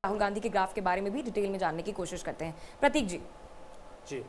राहुल गांधी के ग्राफ के बारे में भी डिटेल में जानने की कोशिश करते हैं। प्रतीक जी। जी,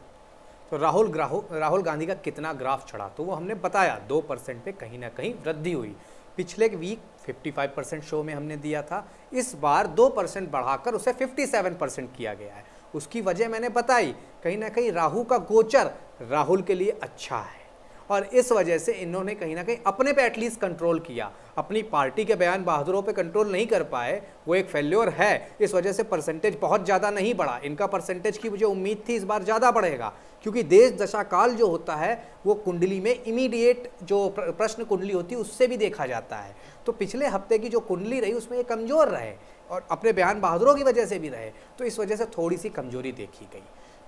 तो राहुल गांधी का कितना ग्राफ चढ़ा, तो वो हमने बताया 2% पे कहीं ना कहीं वृद्धि हुई। पिछले वीक 55% शो में हमने दिया था, इस बार 2% बढ़ाकर उसे 57% किया गया है। उसकी वजह मैंने बताई, कहीं ना कहीं राहु का गोचर राहुल के लिए अच्छा है और इस वजह से इन्होंने कहीं ना कहीं अपने पे एटलीस्ट कंट्रोल किया। अपनी पार्टी के बयान बहादुरों पे कंट्रोल नहीं कर पाए, वो एक फेल्योर है। इस वजह से परसेंटेज बहुत ज़्यादा नहीं बढ़ा। इनका परसेंटेज की मुझे उम्मीद थी इस बार ज़्यादा बढ़ेगा, क्योंकि देश दशा काल जो होता है वो कुंडली में इमीडिएट जो प्रश्न कुंडली होती है उससे भी देखा जाता है। तो पिछले हफ्ते की जो कुंडली रही उसमें ये कमज़ोर रहे और अपने बयान बहादुरों की वजह से भी रहे, तो इस वजह से थोड़ी सी कमजोरी देखी गई।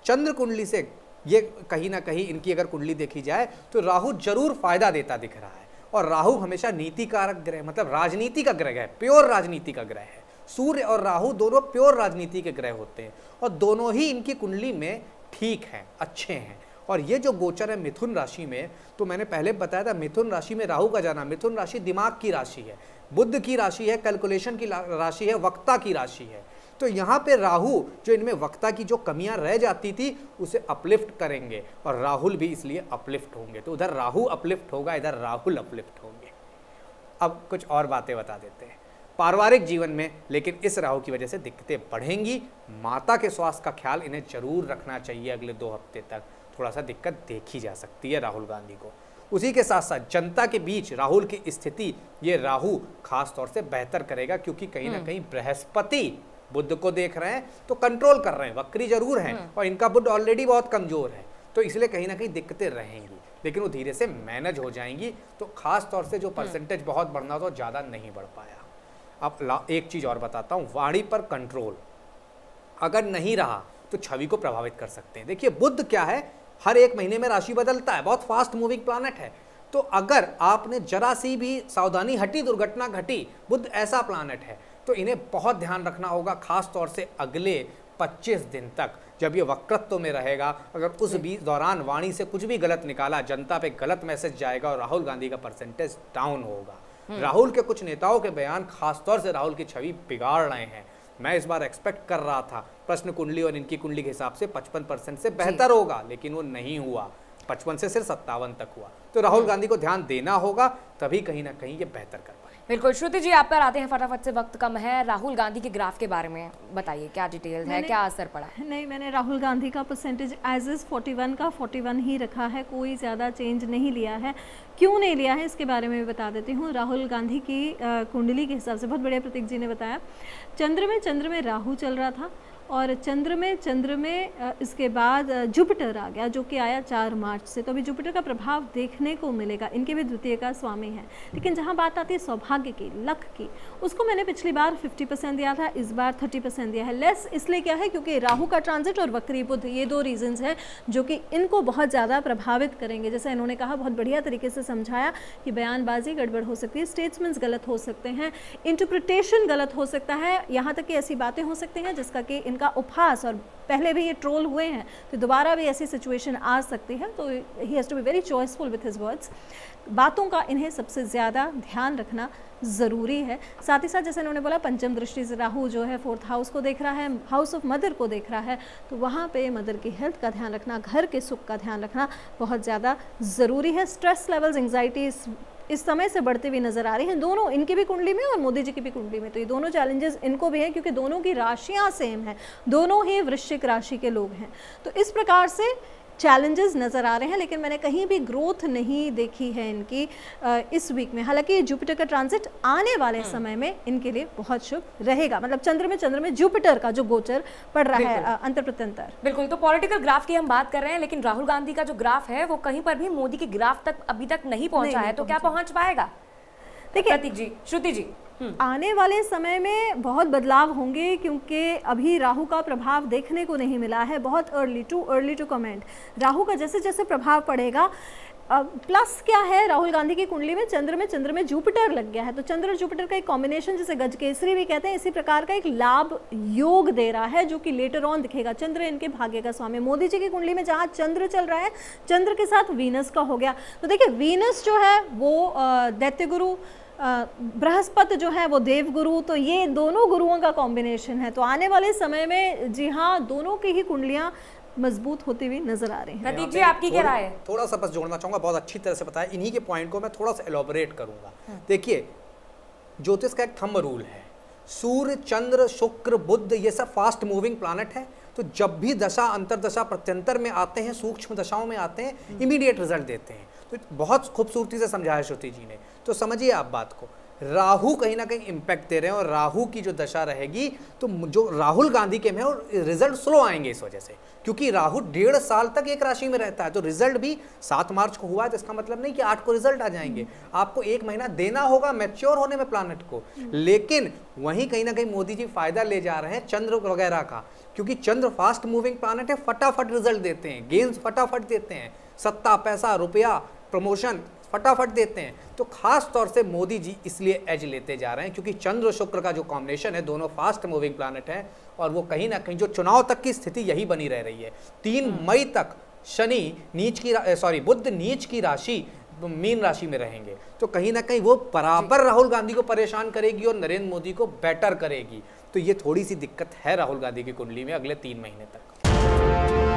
चंद्र कुंडली से ये कहीं ना कहीं इनकी अगर कुंडली देखी जाए तो राहु जरूर फायदा देता दिख रहा है। और राहु हमेशा नीति कारक ग्रह, मतलब राजनीति का ग्रह है, प्योर राजनीति का ग्रह है। सूर्य और राहु दोनों प्योर राजनीति के ग्रह होते हैं और दोनों ही इनकी कुंडली में ठीक हैं, अच्छे हैं। और ये जो गोचर है मिथुन राशि में, तो मैंने पहले बताया था मिथुन राशि में राहु का जाना, मिथुन राशि दिमाग की राशि है, बुध की राशि है, कैलकुलेशन की राशि है, वक्ता की राशि है। तो यहाँ पे राहु जो इनमें वक्ता की जो कमियां रह जाती थी उसे अपलिफ्ट करेंगे और राहुल भी इसलिए अपलिफ्ट होंगे। तो उधर राहु अपलिफ्ट होगा, इधर राहुल अपलिफ्ट होंगे। अब कुछ और बातें बता देते हैं पारिवारिक जीवन में, लेकिन इस राहु की वजह से दिक्कतें बढ़ेंगी। माता के स्वास्थ्य का ख्याल इन्हें जरूर रखना चाहिए। अगले 2 हफ्ते तक थोड़ा सा दिक्कत देखी जा सकती है राहुल गांधी को। उसी के साथ साथ जनता के बीच राहुल की स्थिति ये राहु खास तौर से बेहतर करेगा, क्योंकि कहीं ना कहीं बृहस्पति बुध को देख रहे हैं तो कंट्रोल कर रहे हैं, वक्री जरूर हैं और इनका बुध ऑलरेडी बहुत कमजोर है, तो इसलिए कहीं ना कहीं दिक्कतें रहेंगी, लेकिन वो धीरे से मैनेज हो जाएंगी। तो खास तौर से जो परसेंटेज बहुत बढ़ना तो ज़्यादा नहीं बढ़ पाया। अब एक चीज़ और बताता हूँ, वाणी पर कंट्रोल अगर नहीं रहा तो छवि को प्रभावित कर सकते हैं। देखिए बुध क्या है, हर 1 महीने में राशि बदलता है, बहुत फास्ट मूविंग प्लैनेट है। तो अगर आपने जरा सी भी सावधानी हटी, दुर्घटना घटी, बुध ऐसा प्लैनेट है, तो इन्हें बहुत ध्यान रखना होगा, खास तौर से अगले 25 दिन तक जब ये वक्रत्व में रहेगा। अगर उस बीच दौरान वाणी से कुछ भी गलत निकाला, जनता पे गलत मैसेज जाएगा और राहुल गांधी का परसेंटेज डाउन होगा। राहुल के कुछ नेताओं के बयान खास तौर से राहुल की छवि बिगाड़ रहे हैं। मैं इस बार एक्सपेक्ट कर रहा था प्रश्न कुंडली और इनकी कुंडली के हिसाब से 55% से बेहतर होगा, लेकिन वो नहीं हुआ, 55 से सिर्फ 57 तक हुआ। तो राहुल गांधी को ध्यान देना होगा, तभी कहीं ना कहीं ये बेहतर कर पाए। बिल्कुल। श्रुति जी, आप पर आते हैं, फटाफट से, वक्त कम है। राहुल गांधी के ग्राफ के बारे में बताइए, क्या डिटेल है, क्या असर पड़ा? नहीं, मैंने राहुल गांधी का परसेंटेज एज इज 41 का 41 ही रखा है, कोई ज़्यादा चेंज नहीं लिया है। क्यों नहीं लिया है इसके बारे में भी बता देती हूँ। राहुल गांधी की कुंडली के हिसाब से, बहुत बढ़िया प्रतीक जी ने बताया, चंद्र में राहु चल रहा था और चंद्र में इसके बाद जुपिटर आ गया, जो कि आया 4 मार्च से। तो अभी जुपिटर का प्रभाव देखने को मिलेगा। इनके भी द्वितीय का स्वामी है। लेकिन जहाँ बात आती है सौभाग्य की, लक की, उसको मैंने पिछली बार 50% दिया था, इस बार 30% दिया है। लेस इसलिए क्या है, क्योंकि राहु का ट्रांजिट और वक्री बुध, ये 2 रीजंस हैं जो कि इनको बहुत ज़्यादा प्रभावित करेंगे। जैसा इन्होंने कहा, बहुत बढ़िया तरीके से समझाया कि बयानबाजी गड़बड़ हो सकती है, स्टेट्समेंट्स गलत हो सकते हैं, इंटरप्रिटेशन गलत हो सकता है, यहाँ तक कि ऐसी बातें हो सकती हैं जिसका कि का उपहास, और पहले भी ये ट्रोल हुए हैं तो दोबारा भी ऐसी सिचुएशन आ सकती है। तो he has to be very choiceful with his words. बातों का इन्हें सबसे ज़्यादा ध्यान रखना ज़रूरी है। साथ ही साथ जैसे इन्होंने बोला, पंचम दृष्टि से राहु जो है 4th हाउस को देख रहा है, हाउस ऑफ मदर को देख रहा है, तो वहाँ पे मदर की हेल्थ का ध्यान रखना, घर के सुख का ध्यान रखना बहुत ज़्यादा ज़रूरी है। स्ट्रेस लेवल्स, एंग्जाइटी इस समय से बढ़ते हुए नजर आ रही हैं, दोनों, इनकी भी कुंडली में और मोदी जी की भी कुंडली में। तो ये दोनों चैलेंजेस इनको भी हैं, क्योंकि दोनों की राशियां सेम हैं, दोनों ही वृश्चिक राशि के लोग हैं। तो इस प्रकार से चैलेंजेस नज़र आ रहे हैं, लेकिन मैंने कहीं भी ग्रोथ नहीं देखी है इनकी इस वीक में। हालांकि जुपिटर का ट्रांजिट आने वाले समय में इनके लिए बहुत शुभ रहेगा। मतलब चंद्र में जुपिटर का जो गोचर पड़ रहा है अंतर प्रत्यंतर। बिल्कुल। तो पॉलिटिकल ग्राफ की हम बात कर रहे हैं, लेकिन राहुल गांधी का जो ग्राफ है वो कहीं पर भी मोदी के ग्राफ तक अभी तक नहीं पहुंचा है, तो क्या पहुंच पाएगा? देखिए प्रतीक जी, श्रुति जी, आने वाले समय में बहुत बदलाव होंगे, क्योंकि अभी राहु का प्रभाव देखने को नहीं मिला है, बहुत अर्ली टू कमेंट। राहु का जैसे जैसे प्रभाव पड़ेगा, प्लस क्या है, राहुल गांधी की कुंडली में चंद्र में जुपिटर लग गया है, तो चंद्र और जुपिटर का एक कॉम्बिनेशन, जिसे गजकेसरी भी कहते हैं, इसी प्रकार का एक लाभ योग दे रहा है, जो कि लेटर ऑन दिखेगा। चंद्र इनके भाग्य का स्वामी। मोदी जी की कुंडली में जहाँ चंद्र चल रहा है, चंद्र के साथ वीनस का हो गया। तो देखिए वीनस जो है वो दैत्य गुरु बृहस्पति जो है वो देवगुरु, तो ये दोनों गुरुओं का कॉम्बिनेशन है। तो आने वाले समय में जी हाँ, दोनों की ही कुंडलियाँ मजबूत होती हुई नजर आ रही हैं। प्रतीक जी, आपकी क्या राय है? थोड़ा सा बस जोड़ना चाहूंगा, बहुत अच्छी तरह से बताया, इन्हीं के पॉइंट को मैं थोड़ा सा एलोबरेट करूंगा। देखिए, ज्योतिष का एक थंब रूल है, सूर्य, चंद्र, शुक्र, बुध, ये सब फास्ट मूविंग प्लैनेट है। तो जब भी दशा, अंतरदशा, प्रत्यंतर में आते हैं, सूक्ष्म दशाओं में आते हैं, इमीडिएट रिजल्ट देते हैं। तो बहुत खूबसूरती से समझाया श्रुति जी ने। तो समझिए आप बात को, राहु कहीं ना कहीं इम्पैक्ट दे रहे हैं, और राहु की जो दशा रहेगी तो जो राहुल गांधी के में और रिजल्ट स्लो आएंगे इस वजह से, क्योंकि राहु 1.5 साल तक एक राशि में रहता है। तो रिजल्ट भी 7 मार्च को हुआ है, तो इसका मतलब नहीं कि 8 को रिजल्ट आ जाएंगे। आपको 1 महीना देना होगा मैच्योर होने में प्लैनेट को। लेकिन वहीं कहीं ना कहीं मोदी जी फायदा ले जा रहे हैं चंद्र वगैरह का, क्योंकि चंद्र फास्ट मूविंग प्लैनेट है, फटाफट रिजल्ट देते हैं, गेन्स फटाफट देते हैं, सत्ता, पैसा, रुपया, प्रमोशन फटाफट देते हैं। तो खास तौर से मोदी जी इसलिए एज लेते जा रहे हैं क्योंकि चंद्र और शुक्र का जो कॉम्बिनेशन है, दोनों फास्ट मूविंग प्लैनेट है, और वो कहीं ना कहीं जो चुनाव तक की स्थिति यही बनी रह रही है। 3 मई तक शनि नीच की बुध नीच की राशि मीन राशि में रहेंगे। तो कहीं ना कहीं वो बराबर राहुल गांधी को परेशान करेगी और नरेंद्र मोदी को बेटर करेगी। तो ये थोड़ी सी दिक्कत है राहुल गांधी की कुंडली में अगले 3 महीने तक।